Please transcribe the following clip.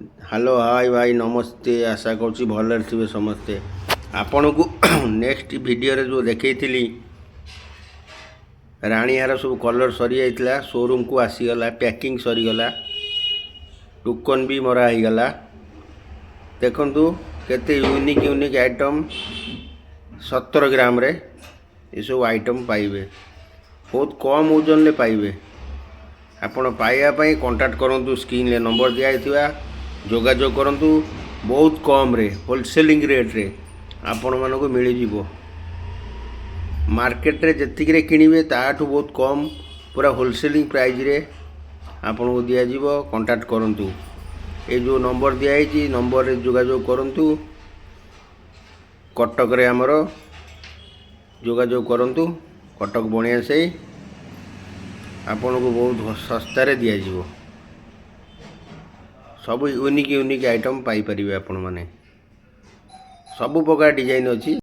Hello hi भाई नमस्ते। आशा करुँच भल थे समस्ते। आपण को नेक्स्ट वीडियो रे जो देखी राणीहार सब कलर सरी जाइए शोरूम को आसीगला पैकिंग सरीगला टोकन भी मरा ही गला। देखु केते यूनिक यूनिक आइटम 17 ग्राम रे ये सब आइटम पाइबे बहुत कम ओजन ले पाइबे। आपण पाइबापी कंटाक्ट करूँ स्क्रीन ले नंबर दिखाई जोगाजोग करूँ बहुत कम रे होलसेलिंग रेट रे आपण मानक मिल जिवो। मार्केट रे जतिक रे किनिबे ताठू बहुत कम पूरा होलसेलिंग प्राइस रे आपण को दिया जिवो। कंटाक्ट करूँ ये जो नंबर दिखाई नंबर रे जोगाजोग करूँ। कटक रे आमर जोगाजोग करूँ कटक बणिया से आपण को बहुत सस्तार दि जाव। सब यूनिक यूनिक आइटम पाई परिबे आपण माने। सब प्रकार डिजाइन अच्छी।